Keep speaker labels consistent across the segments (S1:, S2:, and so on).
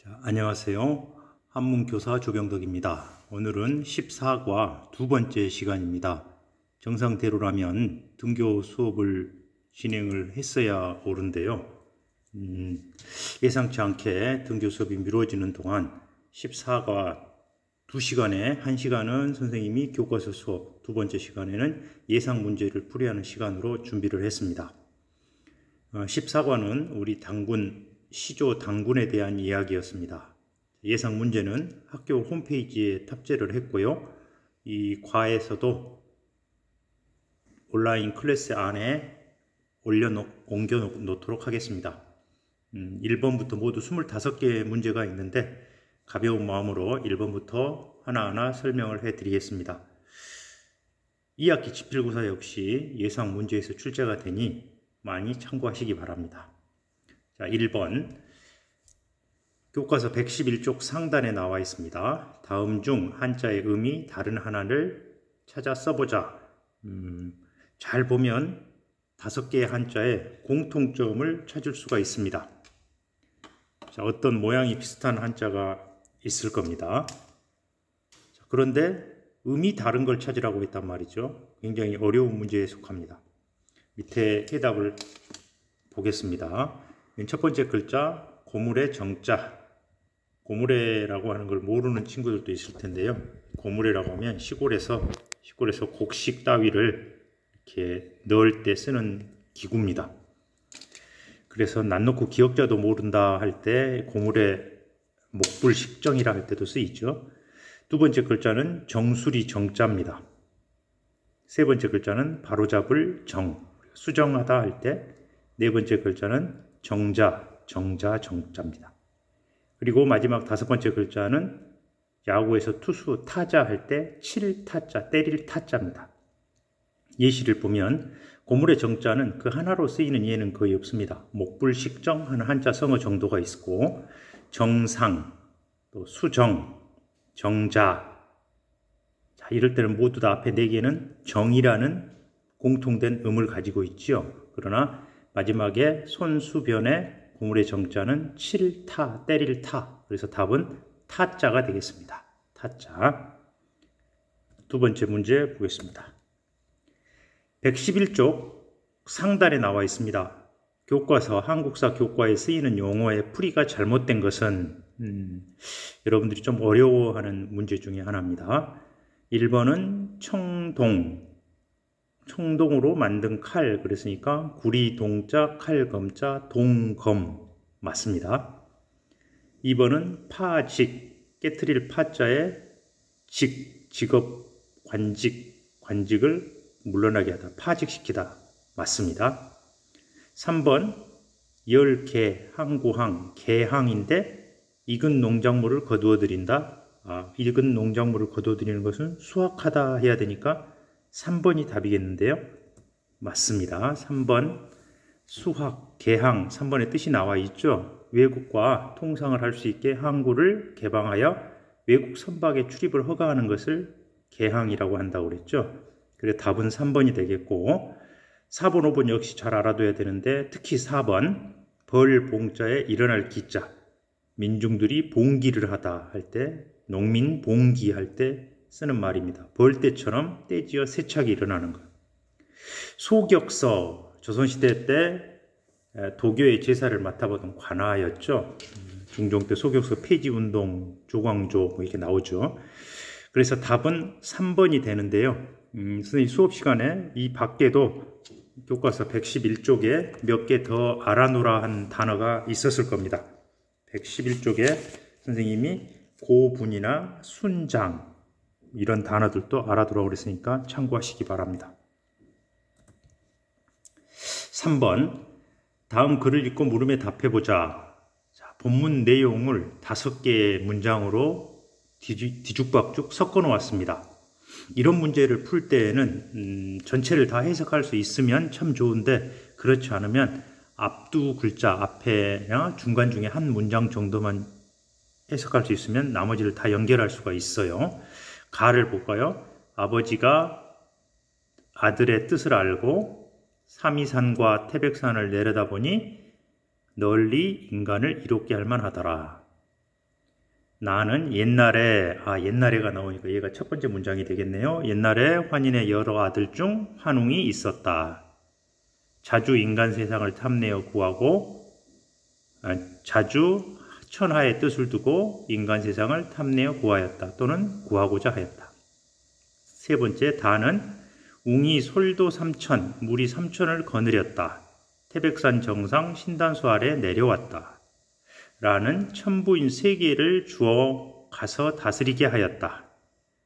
S1: 안녕하세요. 한문교사 조병덕입니다. 오늘은 14과 두 번째 시간입니다. 정상대로라면 등교 수업을 진행을 했어야 옳은데요. 예상치 않게 등교 수업이 미뤄지는 동안 14과 2시간에 1시간은 선생님이 교과서 수업, 두 번째 시간에는 예상 문제를 풀이하는 시간으로 준비를 했습니다. 14과는 우리 당군, 시조 당군에 대한 이야기였습니다. 예상 문제는 학교 홈페이지에 탑재를 했고요. 이 과에서도 온라인 클래스 안에 옮겨 놓도록 하겠습니다. 1번부터 모두 25개의 문제가 있는데 가벼운 마음으로 1번부터 하나하나 설명을 해 드리겠습니다. 2학기 지필고사 역시 예상 문제에서 출제가 되니 많이 참고하시기 바랍니다. 자, 1번 교과서 111쪽 상단에 나와 있습니다. 다음 중 한자의 의미 다른 하나를 찾아 써보자. 잘 보면 5개의 한자의 공통점을 찾을 수가 있습니다. 자, 어떤 모양이 비슷한 한자가 있을 겁니다. 자, 그런데 의미 다른 걸 찾으라고 했단 말이죠. 굉장히 어려운 문제에 속합니다. 밑에 해답을 보겠습니다. 첫 번째 글자 고물의 정자. 고무래라고 하는 걸 모르는 친구들도 있을 텐데요. 고무래라고 하면 시골에서 곡식 따위를 이렇게 넣을 때 쓰는 기구입니다. 그래서 난 놓고 기억자도 모른다 할 때 고무래 목불식정이라 할 때도 쓰이죠. 두 번째 글자는 정수리 정자입니다. 세 번째 글자는 바로잡을 정, 수정하다 할 때. 네 번째 글자는 정자, 정자입니다. 그리고 마지막 5번째 글자는 야구에서 투수 타자 할 때 칠 타자, 때릴 타자입니다. 예시를 보면 고물의 정자는 그 하나로 쓰이는 예는 거의 없습니다. 목불식정 하는 한자 성어 정도가 있고 정상, 또 수정, 정자. 자, 이럴 때는 모두 다 앞에 4개는 정이라는 공통된 음을 가지고 있죠. 그러나 마지막에 손수변에 고물의 정자는 칠 타, 때릴 타. 그래서 답은 타자가 되겠습니다. 타자. 두 번째 문제 보겠습니다. 111쪽 상단에 나와 있습니다. 교과서, 한국사 교과에 쓰이는 용어의 풀이가 잘못된 것은 여러분들이 좀 어려워하는 문제 중에 하나입니다. 1번은 청동으로 만든 칼, 그랬으니까 구리동자, 칼검자, 동검 맞습니다. 2번은 파직, 깨트릴 파자에 직업, 관직을 물러나게 하다, 파직시키다 맞습니다. 3번 열개, 항구항, 개항인데 익은 농작물을 거두어들인다. 익은 농작물을 거두어들이는 것은 수확하다 해야 되니까 3번이 답이겠는데요. 맞습니다. 3번 수확, 개항, 3번의 뜻이 나와 있죠. 외국과 통상을 할 수 있게 항구를 개방하여 외국 선박에 출입을 허가하는 것을 개항이라고 한다고 그랬죠. 그래서 답은 3번이 되겠고 4번, 5번 역시 잘 알아둬야 되는데 특히 4번 벌, 봉자에 일어날 기자. 민중들이 봉기를 하다 할 때, 농민 봉기할 때 쓰는 말입니다. 벌 때처럼 떼지어 세착이 일어나는 것. 소격서, 조선시대 때 도교의 제사를 맡아보던 관아였죠. 중종 때 소격서 폐지운동, 조광조 이렇게 나오죠. 그래서 답은 3번이 되는데요. 선생님 수업 시간에 이 밖에도 교과서 111쪽에 몇 개 더 알아놓으라 한 단어가 있었을 겁니다. 111쪽에 선생님이 고분이나 순장 이런 단어들도 알아두라고 그랬으니까 참고하시기 바랍니다. 3번 다음 글을 읽고 물음에 답해보자. 자, 본문 내용을 5개의 문장으로 뒤죽박죽 섞어 놓았습니다. 이런 문제를 풀 때에는 전체를 다 해석할 수 있으면 참 좋은데 그렇지 않으면 앞두 글자 앞에나 중간 중에 한 문장 정도만 해석할 수 있으면 나머지를 다 연결할 수가 있어요. 가를 볼까요? 아버지가 아들의 뜻을 알고 삼이산과 태백산을 내려다보니 널리 인간을 이롭게 할 만하더라. 나는 옛날에, 옛날에가 나오니까 얘가 첫 번째 문장이 되겠네요. 옛날에 환인의 여러 아들 중 환웅이 있었다. 자주 인간 세상을 탐내어 구하고, 자주 천하의 뜻을 두고 인간 세상을 탐내어 구하였다. 또는 구하고자 하였다. 세 번째, 다는 웅이 솔도 3천, 물이 3천을 거느렸다. 태백산 정상 신단수 아래 내려왔다. 라는 천부인 세 개를 주어 가서 다스리게 하였다.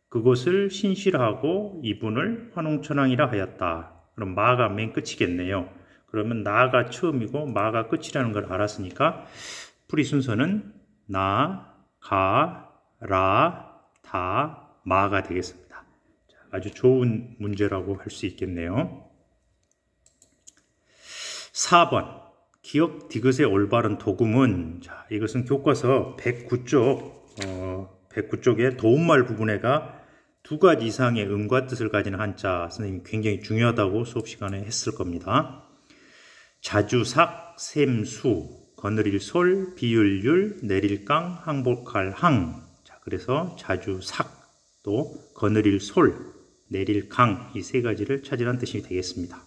S1: 그곳을 신실하고 이분을 환웅천왕이라 하였다. 그럼 마가 맨 끝이겠네요. 그러면 나가 처음이고 마가 끝이라는 걸 알았으니까 풀이 순서는 나, 가, 라, 다, 마가 되겠습니다. 아주 좋은 문제라고 할 수 있겠네요. 4번 기억 디귿의 올바른 도금은, 자, 이것은 교과서 109쪽의 도움말 부분에가 두 가지 이상의 음과 뜻을 가진 한자, 선생님이 굉장히 중요하다고 수업 시간에 했을 겁니다. 자주삭, 샘수, 거느릴 솔, 비율율, 내릴 강, 항복할 항. 자, 그래서 자주삭, 또 거느릴 솔, 내릴 강, 이 세 가지를 찾으라는 뜻이 되겠습니다.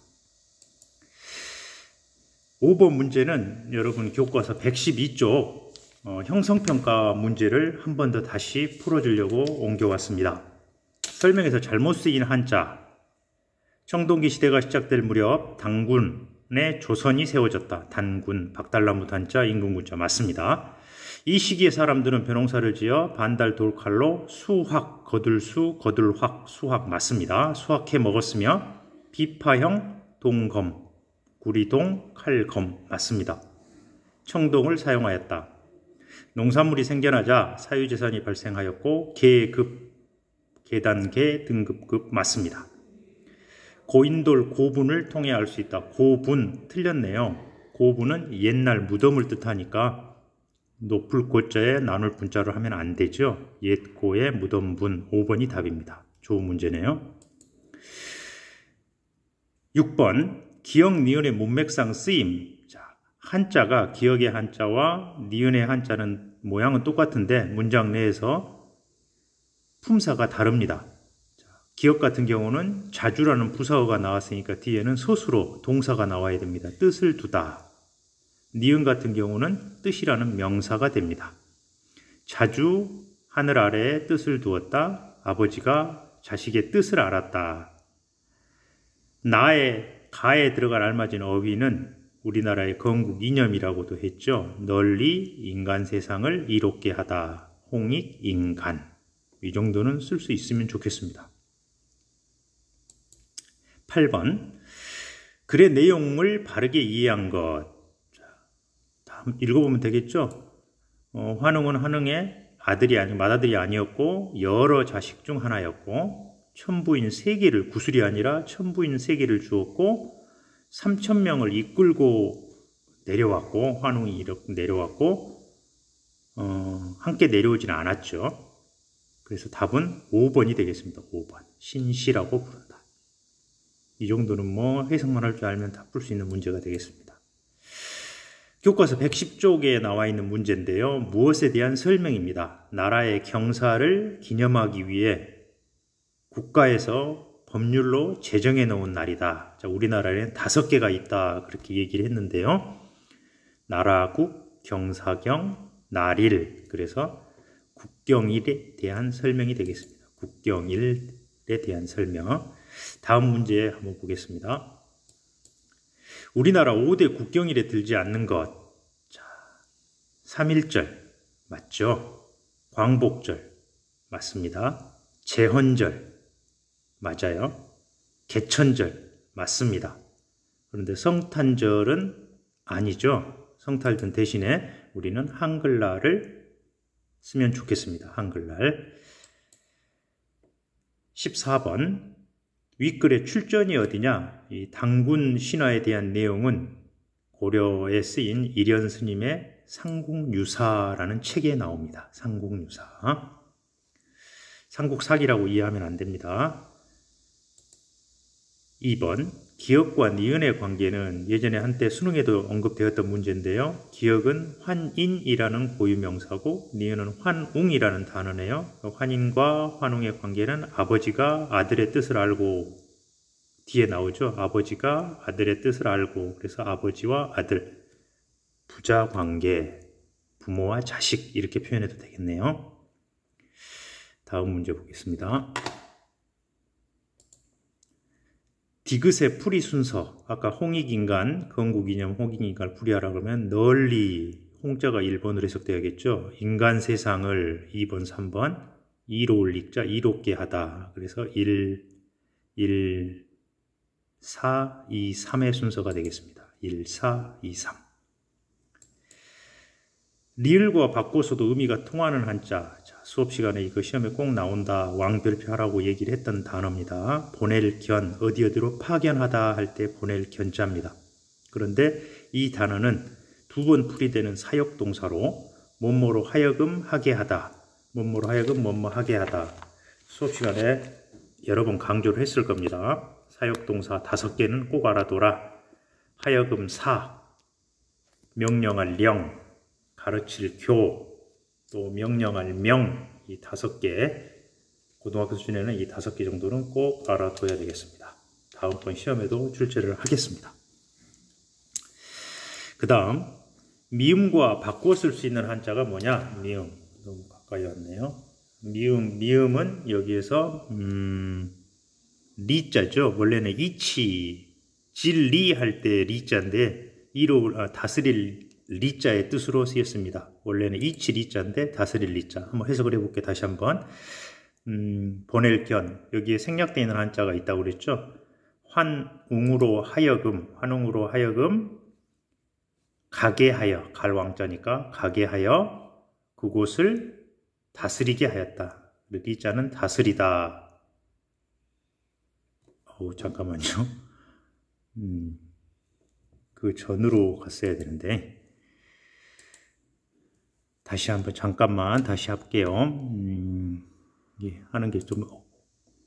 S1: 5번 문제는 여러분 교과서 112쪽 형성평가 문제를 한 번 더 다시 풀어주려고 옮겨왔습니다. 설명에서 잘못 쓰인 한자. 청동기 시대가 시작될 무렵 단군의 조선이 세워졌다. 단군, 박달나무 단자, 임금군자 맞습니다. 이 시기에 사람들은 벼농사를 지어 반달 돌칼로 수확, 거들수, 거들확, 수확 맞습니다. 수확해 먹었으며 비파형 동검, 구리동, 칼검 맞습니다. 청동을 사용하였다. 농산물이 생겨나자 사유재산이 발생하였고 계급, 계단계, 등급급 맞습니다. 고인돌, 고분을 통해 알 수 있다. 고분 틀렸네요. 고분은 옛날 무덤을 뜻하니까 높을 고자에 나눌 분자로 하면 안 되죠. 옛고의 무덤분 5번이 답입니다. 좋은 문제네요. 6번 기역, 니은의 문맥상 쓰임. 자, 한자가 기역의 한자와 니은의 한자는 모양은 똑같은데 문장 내에서 품사가 다릅니다. 자, 기역 같은 경우는 자주라는 부사어가 나왔으니까 뒤에는 서술어 동사가 나와야 됩니다. 뜻을 두다. 니은 같은 경우는 뜻이라는 명사가 됩니다. 자주 하늘 아래에 뜻을 두었다. 아버지가 자식의 뜻을 알았다. 나의 가에 들어갈 알맞은 어휘는 우리나라의 건국 이념이라고도 했죠. 널리 인간 세상을 이롭게 하다. 홍익 인간. 이 정도는 쓸 수 있으면 좋겠습니다. 8번 글의 내용을 바르게 이해한 것. 자, 다음 읽어보면 되겠죠. 환웅은 환웅의 맏아들이 아니었고 여러 자식 중 하나였고 천부인 세 개를, 구술이 아니라 천부인 세 개를 주었고 3,000명을 이끌고 내려왔고 환웅이 이렇게 내려왔고 함께 내려오지는 않았죠. 그래서 답은 5번이 되겠습니다. 5번 신시라고 부른다. 이 정도는 뭐 해석만 할 줄 알면 다 풀 수 있는 문제가 되겠습니다. 교과서 110쪽에 나와 있는 문제인데요. 무엇에 대한 설명입니다. 나라의 경사를 기념하기 위해 국가에서 법률로 제정해 놓은 날이다. 자, 우리나라에는 5개가 있다. 그렇게 얘기를 했는데요. 나라국, 경사경, 날일. 그래서 국경일에 대한 설명이 되겠습니다. 국경일에 대한 설명. 다음 문제 한번 보겠습니다. 우리나라 5대 국경일에 들지 않는 것. 자, 3.1절 맞죠? 광복절 맞습니다. 제헌절 맞아요. 개천절 맞습니다. 그런데 성탄절은 아니죠. 성탄절 대신에 우리는 한글날을 쓰면 좋겠습니다. 한글날. 14번 윗글의 출전이 어디냐? 이 당군 신화에 대한 내용은 고려에 쓰인 일현 스님의 상국유사라는 책에 나옵니다. 상국유사. 삼국사기라고 이해하면 안 됩니다. 2번 기역과 니은의 관계는 예전에 한때 수능에도 언급되었던 문제인데요. 기역은 환인이라는 고유명사고 니은은 환웅이라는 단어네요. 환인과 환웅의 관계는 아버지가 아들의 뜻을 알고, 뒤에 나오죠. 아버지가 아들의 뜻을 알고, 그래서 아버지와 아들, 부자관계, 부모와 자식 이렇게 표현해도 되겠네요. 다음 문제 보겠습니다. 디귿의 풀이 순서, 아까 홍익인간, 건국이념 홍익인간을 풀이하라 그러면 널리, 홍자가 1번으로 해석되어야겠죠. 인간 세상을 2번, 3번, 이로울 익자, 이롭게 하다. 그래서 1, 4, 2, 3의 순서가 되겠습니다. 1, 4, 2, 3. 리을과 바꿔서도 의미가 통하는 한자. 자, 수업 시간에 이거 시험에 꼭 나온다. 왕별표하라고 얘기를 했던 단어입니다. 보낼 견, 어디로 파견하다 할 때 보낼 견자입니다. 그런데 이 단어는 두 번 풀이되는 사역동사로 뭐뭐로 하여금 하게 하다. 뭐뭐로 하여금 뭐뭐 하게 하다. 수업 시간에 여러 번 강조를 했을 겁니다. 사역동사 5개는 꼭 알아둬라. 하여금 사, 명령할 령, 가르칠 교, 또 명령할 명, 이 5개, 고등학교 수준에는 이 5개 정도는 꼭 알아둬야 되겠습니다. 다음번 시험에도 출제를 하겠습니다. 그 다음 미음과 바꾸어 쓸 수 있는 한자가 뭐냐? 미음, 너무 가까이 왔네요. 미음은 여기에서 리자죠. 원래는 이치, 진리 할 때 리자인데 이로 다스릴 리자의 뜻으로 쓰였습니다. 원래는 이치 리자인데 다스릴 리자. 한번 해석을 해볼게요. 다시 한번. 보낼 견. 여기에 생략되어 있는 한자가 있다고 그랬죠. 환웅으로 하여금 가게 하여, 갈 왕자니까 가게 하여 그곳을 다스리게 하였다. 리자는 다스리다. 잠깐만요. 그 전으로 갔어야 되는데. 다시 한번 잠깐만 다시 할게요. 하는 게 좀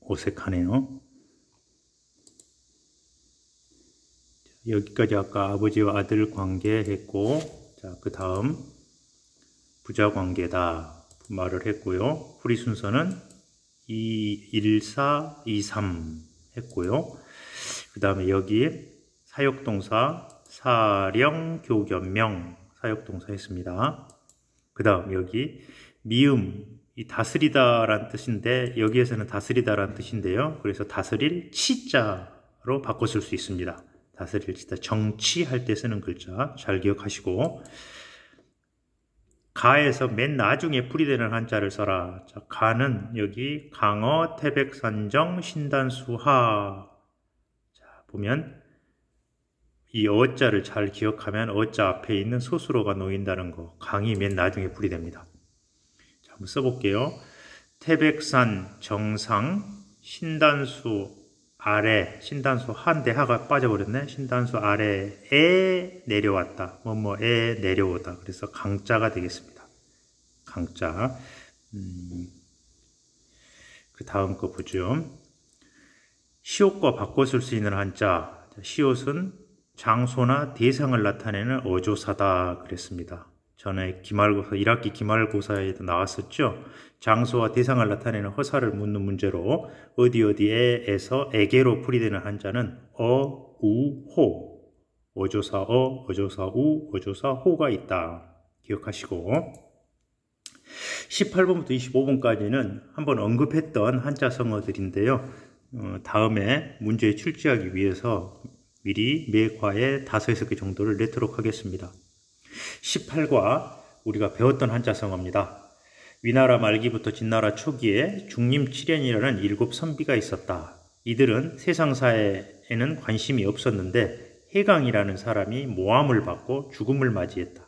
S1: 어색하네요. 여기까지 아까 아버지와 아들 관계 했고, 자, 그 다음 부자 관계다 말을 했고요. 풀이 순서는 1, 4, 2, 3 했고요. 그 다음에 여기 사역동사 사령, 교견명 사역동사 했습니다. 그 다음 여기 미음, 이 다스리다라는 뜻인데 여기에서는 다스리다라는 뜻인데요. 그래서 다스릴 치자로 바꿔 쓸 수 있습니다. 다스릴 치자, 정치할 때 쓰는 글자 잘 기억하시고, 가에서 맨 나중에 풀이되는 한자를 써라. 자, 가는 여기 강어, 태백산정, 신단수하. 자, 보면 이 어자를 잘 기억하면 어자 앞에 있는 소수로가 놓인다는 거. 강이 맨 나중에 풀이됩니다. 자, 한번 써볼게요. 태백산 정상, 신단수 아래, 신단수 한데 하가 빠져버렸네. 신단수 아래에 내려왔다. 뭐뭐에 내려오다. 그래서 강자가 되겠습니다. 강자. 그 다음 거 보죠. 시옷과 바꿔 쓸 수 있는 한자. 시옷은 장소나 대상을 나타내는 어조사다 그랬습니다. 전에 기말고사, 1학기 기말고사에도 나왔었죠. 장소와 대상을 나타내는 허사를 묻는 문제로 어디에서 에게로 풀이되는 한자는 어, 우, 호. 어조사 어, 어조사 우, 어조사 호가 있다. 기억하시고 18번부터 25번까지는 한번 언급했던 한자 성어들인데요. 다음에 문제에 출제하기 위해서 미리 매 과에 5, 6개 정도를 내도록 하겠습니다. 18과 우리가 배웠던 한자 성어입니다. 위나라 말기부터 진나라 초기에 중림칠연이라는 7선비가 있었다. 이들은 세상사에는 관심이 없었는데 해강이라는 사람이 모함을 받고 죽음을 맞이했다.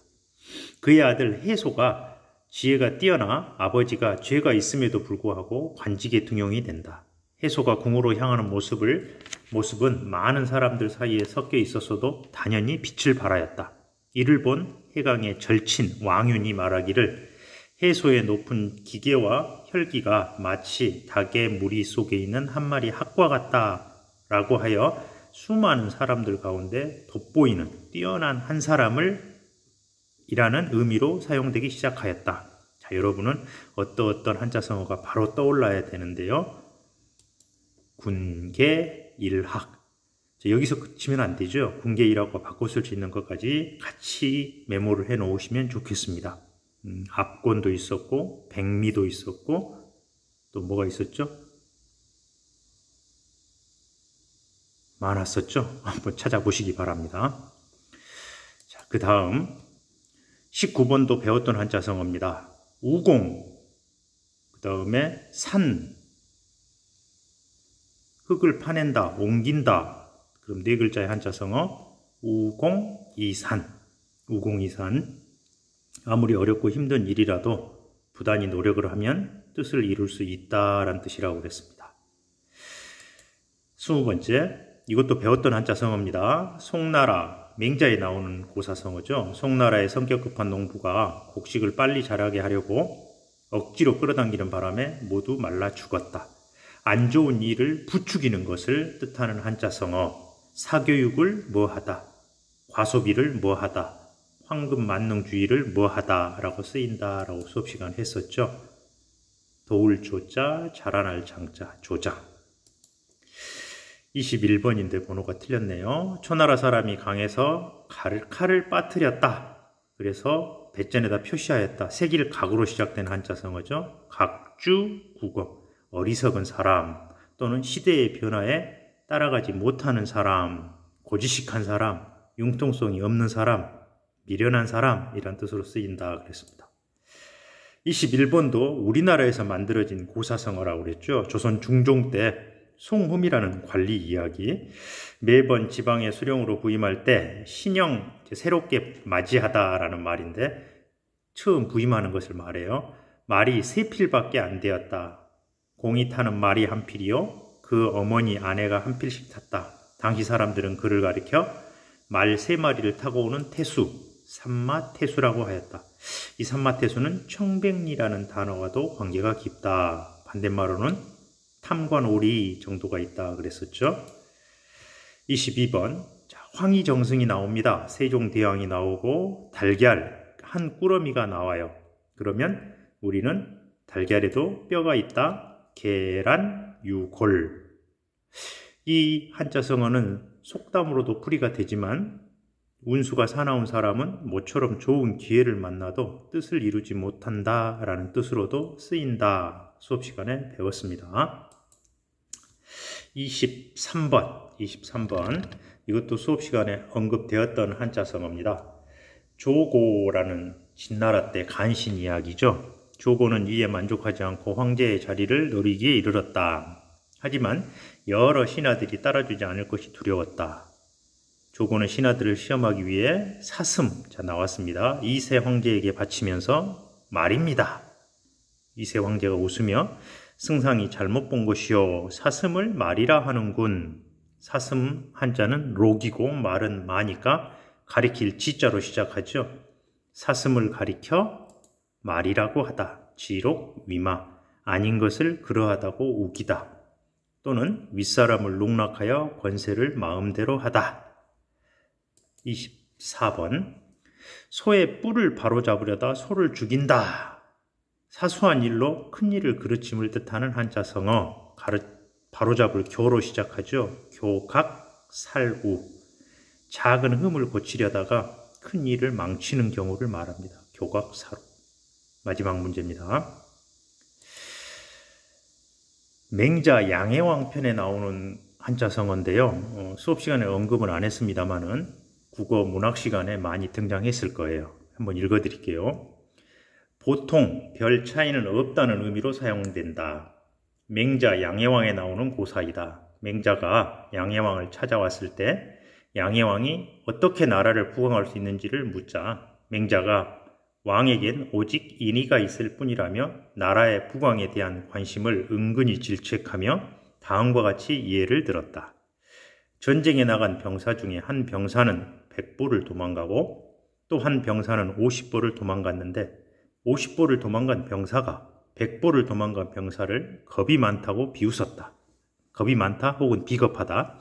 S1: 그의 아들 해소가 지혜가 뛰어나 아버지가 죄가 있음에도 불구하고 관직에 등용이 된다. 해소가 궁으로 향하는 모습은 많은 사람들 사이에 섞여 있었어도 단연히 빛을 발하였다. 이를 본 해강의 절친 왕윤이 말하기를 해소의 높은 기계와 혈기가 마치 닭의 무리 속에 있는 한 마리 학과 같다. 라고 하여 수많은 사람들 가운데 돋보이는 뛰어난 한 사람을 이라는 의미로 사용되기 시작하였다. 자, 여러분은 어떤 한자성어가 바로 떠올라야 되는데요. 군계일학. 자, 여기서 그치면 안 되죠. 군계일학과 바꿔 쓸 수 있는 것까지 같이 메모를 해 놓으시면 좋겠습니다. 압권도 있었고 백미도 있었고 또 뭐가 있었죠? 많았었죠. 한번 찾아보시기 바랍니다. 자, 그 다음 19번도 배웠던 한자성어입니다. 우공, 그 다음에 산, 흙을 파낸다, 옮긴다. 그럼 네 글자의 한자성어 우공이산. 우공이산. 아무리 어렵고 힘든 일이라도 부단히 노력을 하면 뜻을 이룰 수 있다라는 뜻이라고 그랬습니다. 20번째, 이것도 배웠던 한자성어입니다. 송나라, 맹자에 나오는 고사성어죠. 송나라의 성격 급한 농부가 곡식을 빨리 자라게 하려고 억지로 끌어당기는 바람에 모두 말라 죽었다. 안 좋은 일을 부추기는 것을 뜻하는 한자성어. 사교육을 뭐하다, 과소비를 뭐하다, 황금만능주의를 뭐하다 라고 쓰인다 라고 수업시간 했었죠. 도울 조자, 자라날 장자, 조자. 21번인데 번호가 틀렸네요. 초나라 사람이 강에서 칼을 빠뜨렸다. 그래서 배전에다 표시하였다. 색일 각으로 시작된 한자성어죠. 각주, 국어. 어리석은 사람 또는 시대의 변화에 따라가지 못하는 사람, 고지식한 사람, 융통성이 없는 사람, 미련한 사람 이란 뜻으로 쓰인다 그랬습니다. 21번도 우리나라에서 만들어진 고사성어라고 그랬죠. 조선 중종 때 송흠이라는 관리 이야기. 매번 지방에 수령으로 부임할 때 신형 새롭게 맞이하다라는 말인데 처음 부임하는 것을 말해요. 말이 3필밖에 안 되었다. 공이 타는 말이 한 필이요. 그 어머니 아내가 한 필씩 탔다. 당시 사람들은 그를 가리켜 말 3마리를 타고 오는 태수, 삼마태수라고 하였다. 이 삼마태수는 청백리라는 단어와도 관계가 깊다. 반대말로는 탐관오리 정도가 있다 그랬었죠. 22번, 자, 황희정승이 나옵니다. 세종대왕이 나오고 달걀, 한 꾸러미가 나와요. 그러면 우리는 달걀에도 뼈가 있다. 계란, 유골. 이 한자성어는 속담으로도 풀이가 되지만 운수가 사나운 사람은 모처럼 좋은 기회를 만나도 뜻을 이루지 못한다 라는 뜻으로도 쓰인다. 수업시간에 배웠습니다. 23번. 이것도 수업시간에 언급되었던 한자성어입니다. 조고라는 진나라 때 간신 이야기죠. 조고는 이에 만족하지 않고 황제의 자리를 노리기에 이르렀다. 하지만 여러 신하들이 따라주지 않을 것이 두려웠다. 조고는 신하들을 시험하기 위해 사슴, 자 나왔습니다. 이세 황제에게 바치면서 말입니다. 이세 황제가 웃으며 승상이 잘못 본 것이요. 사슴을 말이라 하는군. 사슴 한자는 록이고 말은 마니까 가리킬 지자로 시작하죠. 사슴을 가리켜 말이라고 하다. 지록, 위마. 아닌 것을 그러하다고 우기다. 또는 윗사람을 농락하여 권세를 마음대로 하다. 24번. 소의 뿔을 바로잡으려다 소를 죽인다. 사소한 일로 큰 일을 그르침을 뜻하는 한자성어. 바로잡을 교로 시작하죠. 교각, 살우. 작은 흠을 고치려다가 큰 일을 망치는 경우를 말합니다. 교각, 살우. 마지막 문제입니다. 맹자 양해왕 편에 나오는 한자성어인데요. 수업 시간에 언급은 안 했습니다만은 국어 문학 시간에 많이 등장했을 거예요. 한번 읽어드릴게요. 보통 별 차이는 없다는 의미로 사용된다. 맹자 양해왕에 나오는 고사이다. 맹자가 양해왕을 찾아왔을 때 양해왕이 어떻게 나라를 부강할 수 있는지를 묻자 맹자가 왕에겐 오직 인의가 있을 뿐이라며 나라의 부강에 대한 관심을 은근히 질책하며 다음과 같이 예를 들었다. 전쟁에 나간 병사 중에 한 병사는 100보를 도망가고 또 한 병사는 50보를 도망갔는데 50보를 도망간 병사가 100보를 도망간 병사를 겁이 많다고 비웃었다. 겁이 많다 혹은 비겁하다.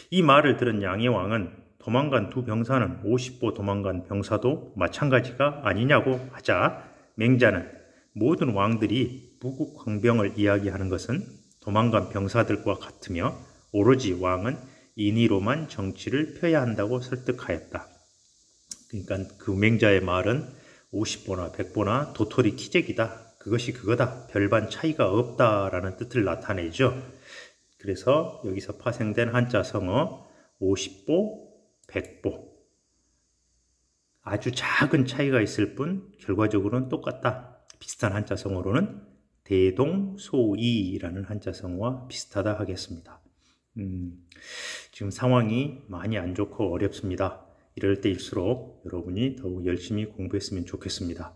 S1: 이 말을 들은 양해왕은 도망간 두 병사는 50보 도망간 병사도 마찬가지가 아니냐고 하자 맹자는 모든 왕들이 무국 황병을 이야기하는 것은 도망간 병사들과 같으며 오로지 왕은 인의로만 정치를 펴야 한다고 설득하였다. 그러니까 그 맹자의 말은 50보나 100보나 도토리 키재기다. 그것이 그거다. 별반 차이가 없다라는 뜻을 나타내죠. 그래서 여기서 파생된 한자 성어 50보, 100보. 아주 작은 차이가 있을 뿐 결과적으로는 똑같다. 비슷한 한자 성어로는 대동소이라는 한자 성어와 비슷하다 하겠습니다. 지금 상황이 많이 안 좋고 어렵습니다. 이럴 때일수록 여러분이 더욱 열심히 공부했으면 좋겠습니다.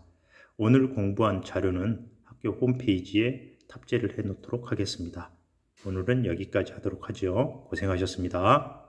S1: 오늘 공부한 자료는 학교 홈페이지에 탑재를 해 놓도록 하겠습니다. 오늘은 여기까지 하도록 하죠. 고생하셨습니다.